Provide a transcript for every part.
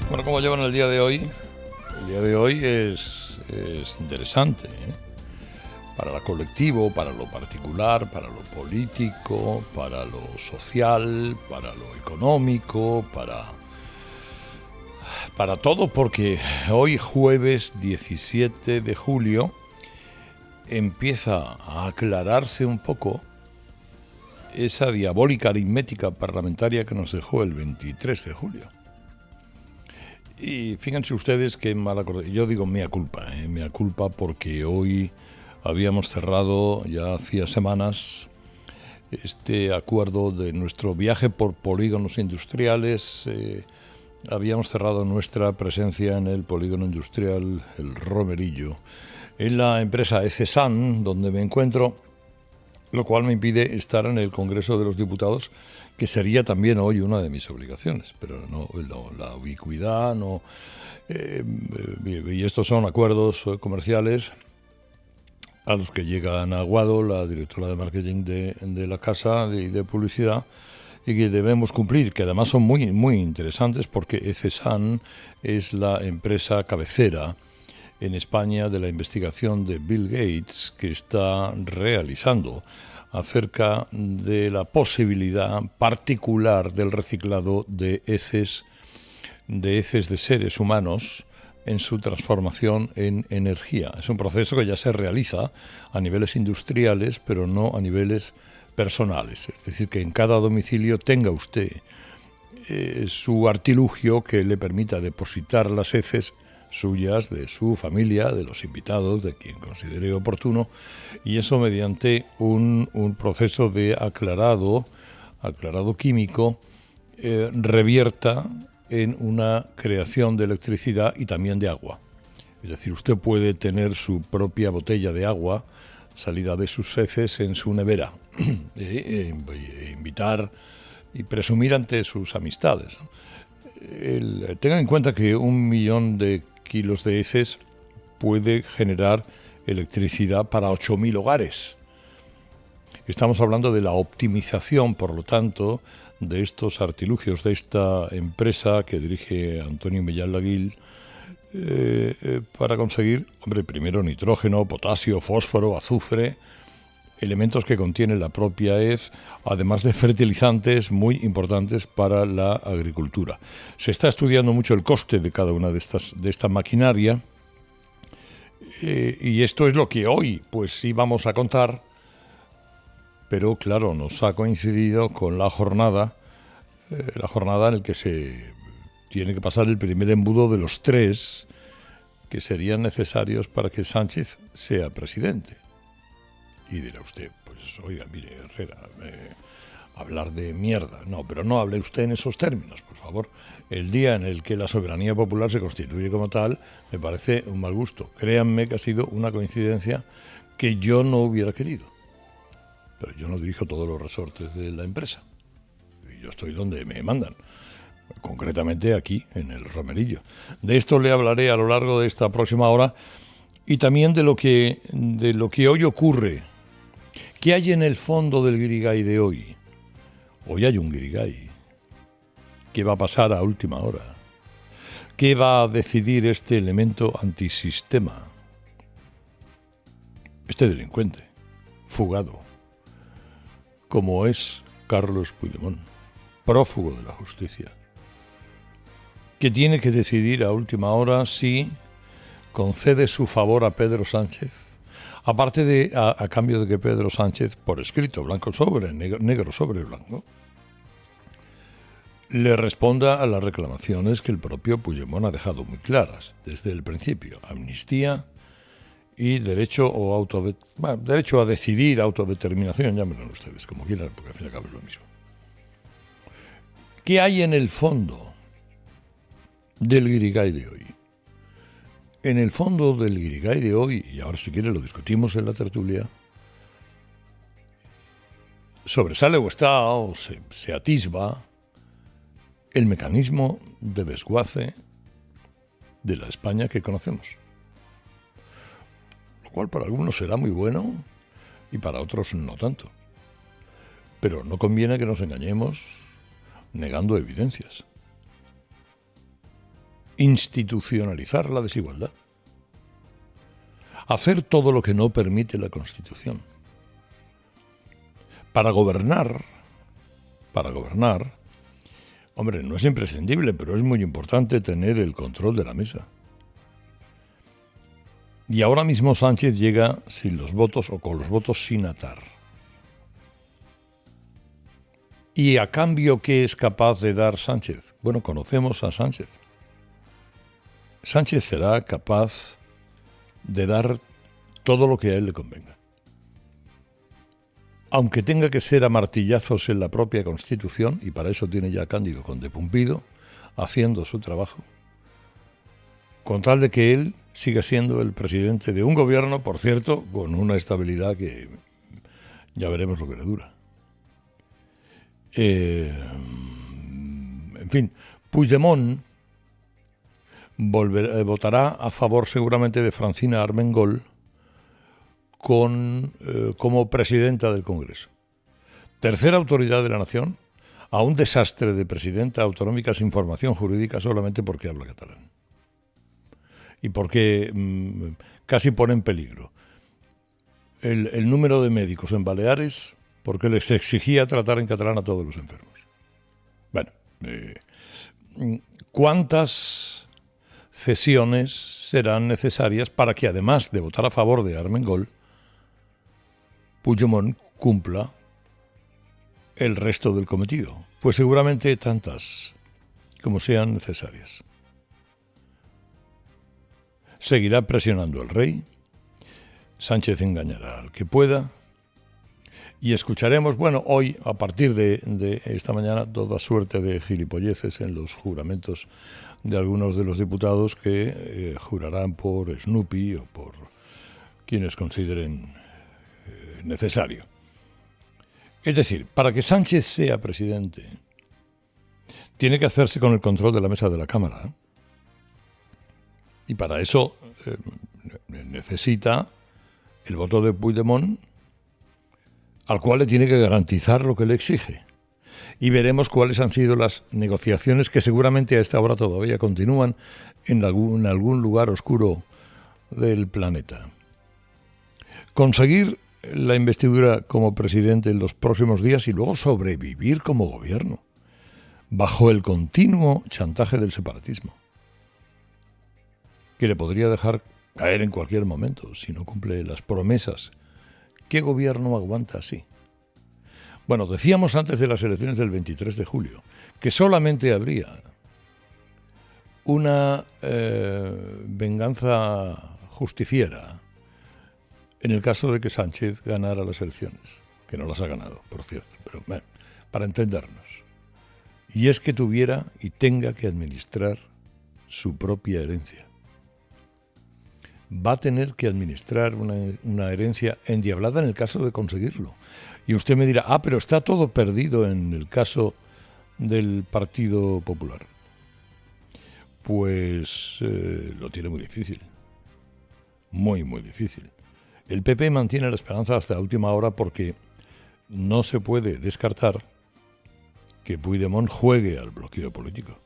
Bueno, ¿cómo llevan el día de hoy? El día de hoy es interesante, ¿eh? Para lo colectivo, para lo particular, para lo político, para lo social, para lo económico, para todo, porque hoy jueves 17 de julio empieza a aclararse un poco esa diabólica aritmética parlamentaria que nos dejó el 23 de julio. Y fíjense ustedes qué mala cosa. Yo digo mea culpa porque hoy habíamos cerrado ya hacía semanas este acuerdo de nuestro viaje por polígonos industriales. Habíamos cerrado nuestra presencia en el polígono industrial El Romerillo, en la empresa ECESAN, donde me encuentro, lo cual me impide estar en el Congreso de los Diputados, que sería también hoy una de mis obligaciones, pero no la ubicuidad, no. Y estos son acuerdos comerciales a los que llega Ana Aguado, la directora de marketing de la casa y de publicidad, y que debemos cumplir, que además son muy, muy interesantes, porque ECESAN es la empresa cabecera en España de la investigación de Bill Gates, que está realizando acerca de la posibilidad particular del reciclado de heces de seres humanos en su transformación en energía. Es un proceso que ya se realiza a niveles industriales, pero no a niveles personales. Es decir, que en cada domicilio tenga usted su artilugio que le permita depositar las heces suyas, de su familia, de los invitados, de quien considere oportuno, y eso mediante un proceso de aclarado químico revierta en una creación de electricidad y también de agua. Es decir, usted puede tener su propia botella de agua salida de sus heces en su nevera, invitar y presumir ante sus amistades. Tengan en cuenta que 1 millón de kilos de heces puede generar electricidad para 8.000 hogares. Estamos hablando de la optimización, por lo tanto, de estos artilugios de esta empresa que dirige Antonio Millán Laguil, para conseguir, primero nitrógeno, potasio, fósforo, azufre, elementos que contiene la propia hez, además de fertilizantes muy importantes para la agricultura. Se está estudiando mucho el coste de cada una de esta maquinaria, y esto es lo que hoy pues sí vamos a contar, pero claro, nos ha coincidido con la jornada en la que se tiene que pasar el primer embudo de los 3 que serían necesarios para que Sánchez sea presidente. Y dirá usted, pues oiga, mire, Herrera, hablar de mierda. No, pero no hable usted en esos términos, por favor. El día en el que la soberanía popular se constituye como tal, me parece un mal gusto. Créanme que ha sido una coincidencia que yo no hubiera querido. Pero yo no dirijo todos los resortes de la empresa. Y yo estoy donde me mandan. Concretamente aquí, en el Romerillo. De esto le hablaré a lo largo de esta próxima hora, y también de lo que hoy ocurre. ¿Qué hay en el fondo del guirigay de hoy? Hoy hay un guirigay. ¿Qué va a pasar a última hora? ¿Qué va a decidir este elemento antisistema? Este delincuente, fugado, como es Carlos Puigdemont, prófugo de la justicia, que tiene que decidir a última hora si concede su favor a Pedro Sánchez, aparte de a cambio de que Pedro Sánchez, por escrito, blanco sobre negro sobre blanco, le responda a las reclamaciones que el propio Puigdemont ha dejado muy claras desde el principio: amnistía y derecho a decidir, autodeterminación, llámenlo ustedes como quieran, porque al fin y al cabo es lo mismo. ¿Qué hay en el fondo del guirigay de hoy? En el fondo del guirigay de hoy, y ahora si quiere lo discutimos en la tertulia, sobresale o se atisba el mecanismo de desguace de la España que conocemos. Lo cual para algunos será muy bueno y para otros no tanto. Pero no conviene que nos engañemos negando evidencias. institucionalizar la desigualdad, hacer todo lo que no permite la Constitución. Para gobernar, hombre, no es imprescindible, pero es muy importante tener el control de la mesa. Y ahora mismo Sánchez llega sin los votos o con los votos sin atar. ¿Y a cambio qué es capaz de dar Sánchez? Bueno, conocemos a Sánchez. Sánchez será capaz de dar todo lo que a él le convenga. Aunque tenga que ser a martillazos en la propia Constitución, y para eso tiene ya a Cándido Conde Pumpido, haciendo su trabajo, con tal de que él siga siendo el presidente de un gobierno, por cierto, con una estabilidad que ya veremos lo que le dura. En fin, Puigdemont votará a favor seguramente de Francina Armengol como presidenta del Congreso. Tercera autoridad de la nación, a un desastre de presidenta autonómica sin formación jurídica solamente porque habla catalán. Y porque casi pone en peligro el número de médicos en Baleares porque les exigía tratar en catalán a todos los enfermos. Bueno, ¿cuántas cesiones serán necesarias para que, además de votar a favor de Armengol, Puigdemont cumpla el resto del cometido? Pues seguramente tantas como sean necesarias. Seguirá presionando al rey, Sánchez engañará al que pueda, y escucharemos, bueno, hoy, a partir de esta mañana, toda suerte de gilipolleces en los juramentos de algunos de los diputados que jurarán por Snoopy o por quienes consideren necesario. Es decir, para que Sánchez sea presidente, tiene que hacerse con el control de la mesa de la Cámara. Y para eso necesita el voto de Puigdemont, al cual le tiene que garantizar lo que le exige. Y veremos cuáles han sido las negociaciones que seguramente a esta hora todavía continúan en algún lugar oscuro del planeta. Conseguir la investidura como presidente en los próximos días y luego sobrevivir como gobierno, bajo el continuo chantaje del separatismo, que le podría dejar caer en cualquier momento si no cumple las promesas. ¿Qué gobierno aguanta así? Bueno, decíamos antes de las elecciones del 23 de julio que solamente habría una venganza justiciera en el caso de que Sánchez ganara las elecciones, que no las ha ganado, por cierto, pero bueno, para entendernos. Y es que tuviera y tenga que administrar su propia herencia. Va a tener que administrar una herencia endiablada en el caso de conseguirlo. Y usted me dirá, pero está todo perdido en el caso del Partido Popular. Pues lo tiene muy difícil. Muy, muy difícil. El PP mantiene la esperanza hasta la última hora porque no se puede descartar que Puigdemont juegue al bloqueo político.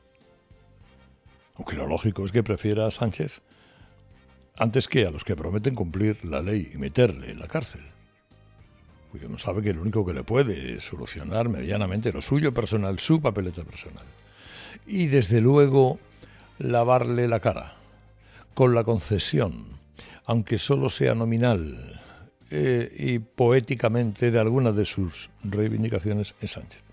Aunque lo lógico es que prefiera a Sánchez antes que a los que prometen cumplir la ley y meterle en la cárcel. Puigdemont sabe que lo único que le puede es solucionar medianamente lo suyo personal, su papeleta personal. Y desde luego lavarle la cara con la concesión, aunque solo sea nominal y poéticamente, de alguna de sus reivindicaciones en Sánchez.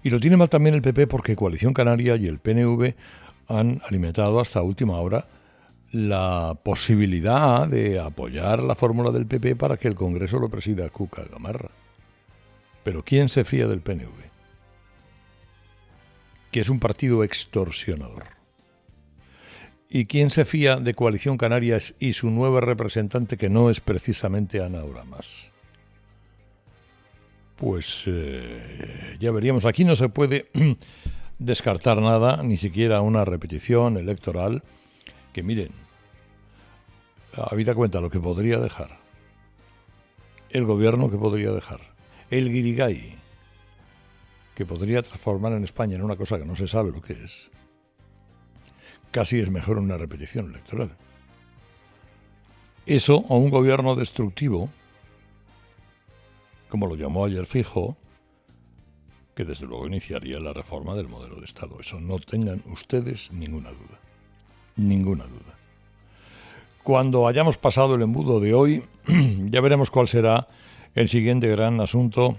Y lo tiene mal también el PP porque Coalición Canaria y el PNV han alimentado hasta última hora la posibilidad de apoyar la fórmula del PP para que el Congreso lo presida Cuca Gamarra. Pero ¿quién se fía del PNV? Que es un partido extorsionador. ¿Y quién se fía de Coalición Canarias y su nueva representante, que no es precisamente Ana Oramas? Pues ya veríamos. Aquí no se puede descartar nada, ni siquiera una repetición electoral, que miren, habida cuenta lo que podría dejar, el gobierno que podría dejar, el guirigay que podría transformar en España en una cosa que no se sabe lo que es, casi es mejor una repetición electoral. Eso o un gobierno destructivo, como lo llamó ayer Feijóo, que desde luego iniciaría la reforma del modelo de Estado. Eso no tengan ustedes ninguna duda. Ninguna duda. Cuando hayamos pasado el embudo de hoy, ya veremos cuál será el siguiente gran asunto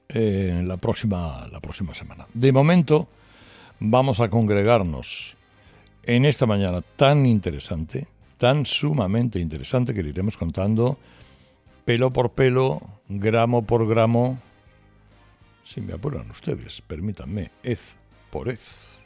la próxima semana. De momento, vamos a congregarnos en esta mañana tan interesante, tan sumamente interesante, que le iremos contando pelo por pelo, gramo por gramo, si me apuran ustedes, permítanme, hez por hez.